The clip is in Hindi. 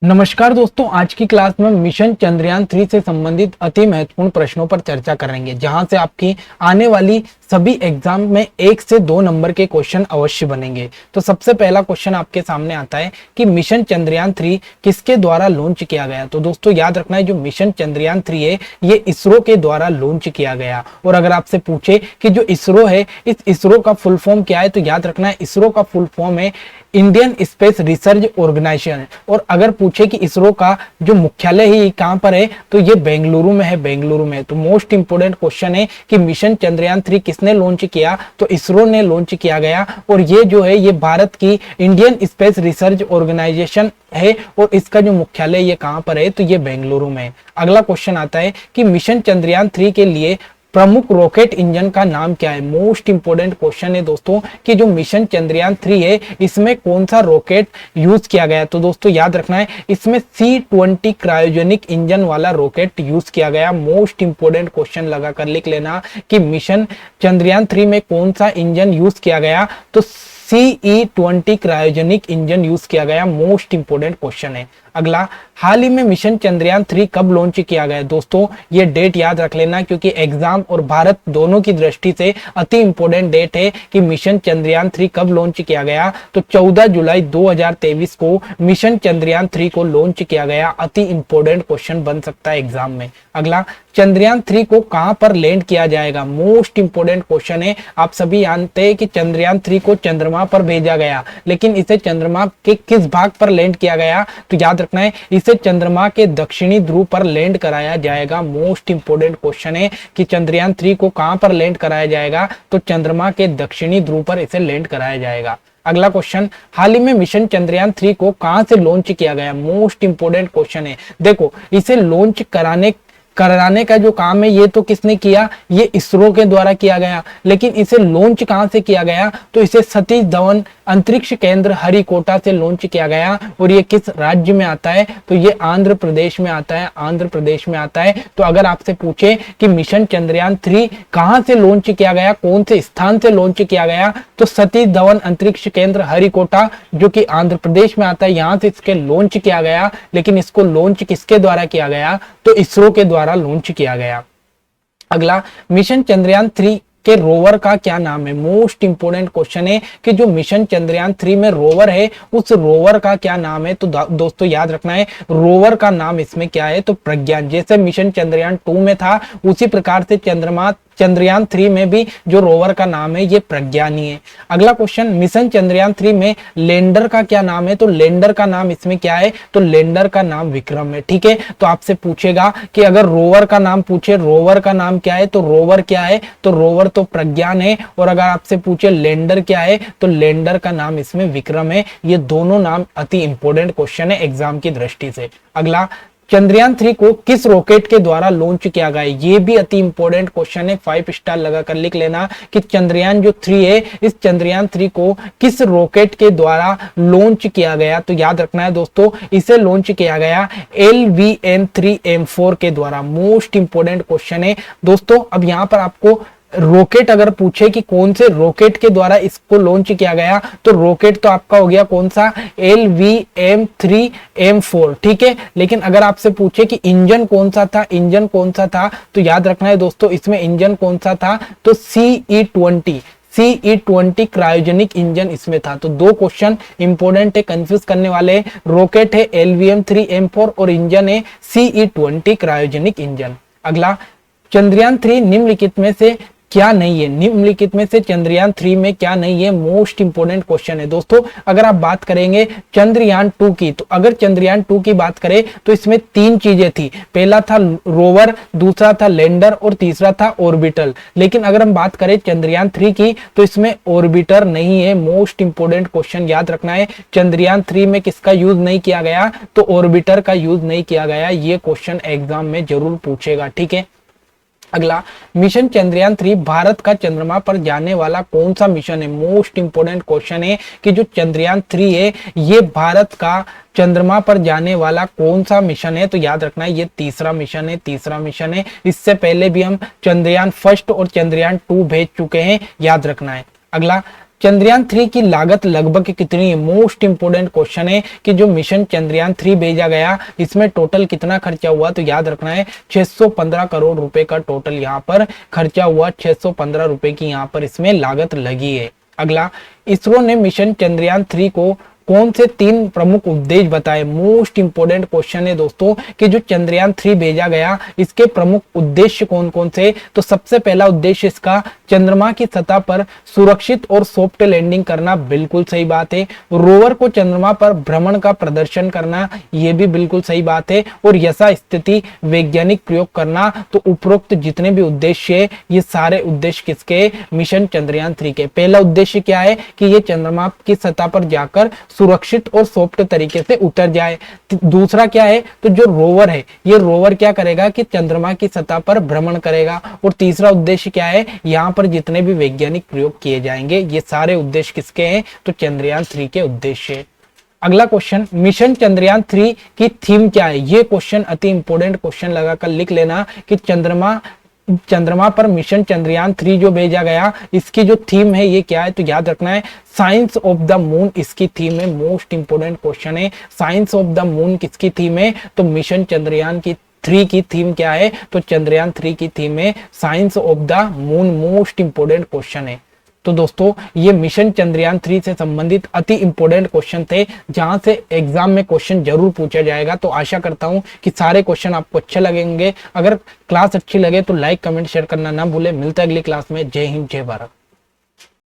नमस्कार दोस्तों, आज की क्लास में मिशन चंद्रयान 3 से संबंधित अति महत्वपूर्ण प्रश्नों पर चर्चा करेंगे, जहां से आपकी आने वाली सभी एग्जाम में 1 से 2 नंबर के क्वेश्चन अवश्य बनेंगे। तो सबसे पहला क्वेश्चन आपके सामने आता है कि मिशन चंद्रयान 3 किसके द्वारा लॉन्च किया गया। तो दोस्तों याद रखना है, जो मिशन चंद्रयान 3 है ये इसरो के द्वारा लॉन्च किया गया। और अगर आपसे पूछे कि जो इसरो है, इस इसरो का फुल फॉर्म क्या है, तो याद रखना है इसरो का फुल फॉर्म है इंडियन स्पेस रिसर्च ऑर्गेनाइजेशन। और अगर पूछे कि इसरो का जो मुख्यालय है ये कहां पर है, तो ये बेंगलुरु में है, बेंगलुरु में। तो मोस्ट इंपोर्टेंट क्वेश्चन है कि मिशन चंद्रयान 3 किसने लॉन्च किया, तो इसरो ने लॉन्च किया गया। और ये जो है ये भारत की इंडियन स्पेस रिसर्च ऑर्गेनाइजेशन है और इसका जो मुख्यालय ये कहां पर है, तो ये बेंगलुरु में। अगला क्वेश्चन आता है कि मिशन चंद्रयान 3 के लिए प्रमुख रॉकेट इंजन का नाम क्या है। मोस्ट इंपोर्टेंट क्वेश्चन है दोस्तों कि जो मिशन चंद्रयान 3 है इसमें कौन सा रॉकेट यूज किया गया है। तो दोस्तों याद रखना है इसमें C-20 क्रायोजेनिक इंजन वाला रॉकेट यूज किया गया। मोस्ट इंपोर्टेंट क्वेश्चन लगा कर लिख लेना कि मिशन चंद्रयान 3 में कौन सा इंजन यूज किया गया, तो CE-20 क्रायोजेनिक इंजन यूज किया गया। मोस्ट इंपोर्टेंट क्वेश्चन है। अगला, हाल ही में मिशन चंद्रयान 3 कब लॉन्च किया गया। दोस्तों ये डेट याद रख लेना, क्योंकि एग्जाम और भारत दोनों की दृष्टि से अति इंपोर्टेंट डेट है कि मिशन चंद्रयान 3 कब लॉन्च किया गया। तो 14 जुलाई 2023 को मिशन चंद्रयान 3 को लॉन्च किया गया। अति इंपोर्टेंट क्वेश्चन बन सकता है एग्जाम में। अगला, चंद्रयान 3 को कहां पर लैंड किया जाएगा। मोस्ट इंपोर्टेंट क्वेश्चन है। आप सभी जानते हैं कि चंद्रयान 3 को चंद्रमा पर भेजा गया, लेकिन इसे चंद्रमा के किस भाग पर लैंड किया गया, तो याद रखना है इसे चंद्रमा के दक्षिणी ध्रुव पर लैंड कराया जाएगा। मोस्ट इंपोर्टेंट क्वेश्चन है कि चंद्रयान 3 को कहां पर लैंड कराया जाएगा, तो चंद्रमा के दक्षिणी ध्रुव पर इसे लैंड कराया जाएगा। अगला क्वेश्चन, हाल ही में मिशन चंद्रयान 3 को कहां से लॉन्च किया गया। मोस्ट इंपोर्टेंट क्वेश्चन है। देखो इसे लॉन्च कराने का जो काम है ये तो किसने किया, ये इसरो के द्वारा किया गया। लेकिन इसे लॉन्च कहां से किया गया, तो इसे सतीश धवन अंतरिक्ष केंद्र हरिकोटा से लॉन्च किया गया। और ये किस राज्य में आता है, तो ये आंध्र प्रदेश में आता है, आंध्र प्रदेश में आता है। तो अगर आपसे पूछे कि मिशन चंद्रयान 3 कहां से लॉन्च किया गया, कौन से स्थान से लॉन्च किया गया, तो सतीश धवन अंतरिक्ष केंद्र हरिकोटा जो कि आंध्र प्रदेश में आता है, यहां से इसके लॉन्च किया गया। लेकिन इसको लॉन्च किसके द्वारा किया गया, तो इसरो के द्वारा लॉन्च किया गया। अगला, मिशन चंद्रयान 3 के रोवर का क्या नाम है। मोस्ट इंपोर्टेंट क्वेश्चन है कि जो मिशन चंद्रयान 3 में रोवर है उस रोवर का क्या नाम है। तो दोस्तों याद रखना है रोवर का नाम इसमें क्या है, तो प्रज्ञान। जैसे मिशन चंद्रयान 2 में था उसी प्रकार से चंद्रयान 3 में भी जो रोवर का नाम है ये प्रज्ञान ही है। अगला क्वेश्चन, मिशन चंद्रयान 3 में लैंडर का क्या नाम है, तो लैंडर का नाम इसमें क्या है, तो लैंडर का नाम विक्रम है। ठीक है, तो आपसे पूछेगा कि अगर रोवर का नाम पूछे, रोवर का नाम क्या है, तो रोवर क्या है, तो रोवर तो प्रज्ञान है। और अगर आपसे पूछे लैंडर क्या है, तो लैंडर का नाम इसमें विक्रम है। ये दोनों नाम अति इंपोर्टेंट क्वेश्चन है एग्जाम की दृष्टि से। अगला, चंद्रयान 3 को किस रॉकेट के द्वारा लॉन्च किया गया, ये भी अति इंपोर्टेंट क्वेश्चन है। 5 स्टार लगाकर लिख लेना कि चंद्रयान जो 3 है इस चंद्रयान 3 को किस रॉकेट के द्वारा लॉन्च किया गया। तो याद रखना है दोस्तों इसे लॉन्च किया गया LVM-3M4 के द्वारा। मोस्ट इंपोर्टेंट क्वेश्चन है दोस्तों। अब यहां पर आपको रॉकेट अगर पूछे कि कौन से रॉकेट के द्वारा इसको लॉन्च किया गया, तो रॉकेट तो आपका हो गया कौन सा, LVM-3M4। ठीक है, लेकिन अगर आपसे पूछे कि इंजन कौन सा था, इंजन कौन सा था, तो याद रखना है दोस्तों इसमें इंजन कौन सा था, तो CE-20 क्रायोजेनिक इंजन इसमें था। तो 2 क्वेश्चन इंपोर्टेंट है, कंफ्यूज करने वाले। रॉकेट है LVM-3M4 और इंजन है CE-20 क्रायोजेनिक इंजन। अगला, चंद्रयान 3 निम्नलिखित में से क्या नहीं है। निम्नलिखित में से चंद्रयान 3 में क्या नहीं है, मोस्ट इंपोर्टेंट क्वेश्चन है दोस्तों। अगर आप बात करेंगे चंद्रयान 2 की, तो अगर चंद्रयान 2 की बात करें तो इसमें 3 चीजें थी। पहला था रोवर, दूसरा था लैंडर और तीसरा था ऑर्बिटर। लेकिन अगर हम बात करें चंद्रयान 3 की, तो इसमें ऑर्बिटर नहीं है। मोस्ट इंपोर्टेंट क्वेश्चन याद रखना है, चंद्रयान 3 में किसका यूज नहीं किया गया, तो ऑर्बिटर का यूज नहीं किया गया। ये क्वेश्चन एग्जाम में जरूर पूछेगा। ठीक है, अगला, मिशन चंद्रयान 3 भारत का चंद्रमा पर जाने वाला कौन सा मिशन है। मोस्ट इंपोर्टेंट क्वेश्चन है कि जो चंद्रयान 3 है ये भारत का चंद्रमा पर जाने वाला कौन सा मिशन है, तो याद रखना है ये तीसरा मिशन है, तीसरा मिशन है। इससे पहले भी हम चंद्रयान 1 और चंद्रयान 2 भेज चुके हैं, याद रखना है। अगला, चंद्रयान 3 की लागत लगभग कितनी है? मोस्ट इंपोर्टेंट क्वेश्चन है कि जो मिशन चंद्रयान 3 भेजा गया इसमें टोटल कितना खर्चा हुआ, तो याद रखना है 615 करोड़ रुपए का टोटल यहाँ पर खर्चा हुआ, 615 रुपए की यहाँ पर इसमें लागत लगी है। अगला, इसरो ने मिशन चंद्रयान 3 को कौन से 3 प्रमुख उद्देश्य बताए? मोस्ट इंपोर्टेंट क्वेश्चन है दोस्तों कि जो चंद्रयान 3 भेजा गया इसके प्रमुख उद्देश्य कौन कौन से? तो सबसे पहला उद्देश्य इसका चंद्रमा की सतह पर सुरक्षित और सॉफ्ट लैंडिंग करना, बिल्कुल सही बात है। रोवर को चंद्रमा पर भ्रमण का प्रदर्शन करना, यह भी बिल्कुल सही बात है। और यथा स्थिति वैज्ञानिक प्रयोग करना। तो उपरोक्त जितने भी उद्देश्य है ये सारे उद्देश्य किसके? मिशन चंद्रयान 3 के। पहला उद्देश्य क्या है कि ये चंद्रमा की सतह पर जाकर सुरक्षित और सॉफ्ट तरीके से उतर जाए। दूसरा क्या है? तो जो रोवर है ये रोवर क्या करेगा कि चंद्रमा की सतह पर भ्रमण करेगा। और तीसरा उद्देश्य क्या है? यहाँ पर जितने भी वैज्ञानिक प्रयोग किए जाएंगे ये सारे उद्देश्य किसके हैं? तो चंद्रयान 3 के उद्देश्य है। अगला क्वेश्चन, मिशन चंद्रयान 3 की थीम क्या है? ये क्वेश्चन अति इंपोर्टेंट क्वेश्चन लगाकर लिख लेना कि चंद्रमा पर मिशन चंद्रयान 3 जो भेजा गया इसकी जो थीम है ये क्या है? तो याद रखना है साइंस ऑफ द मून इसकी थीम है। मोस्ट इंपोर्टेंट क्वेश्चन है, साइंस ऑफ द मून किसकी थीम है? तो मिशन चंद्रयान की 3 की थीम क्या है? तो चंद्रयान 3 की थीम है science of the moon. Most important question है। तो दोस्तों ये मिशन चंद्रयान 3 से संबंधित अति इंपोर्टेंट क्वेश्चन थे जहां से एग्जाम में क्वेश्चन जरूर पूछा जाएगा। तो आशा करता हूं कि सारे क्वेश्चन आपको अच्छे लगेंगे। अगर क्लास अच्छी लगे तो लाइक कमेंट शेयर करना ना भूले। मिलता है अगली क्लास में। जय हिंद, जय भारत।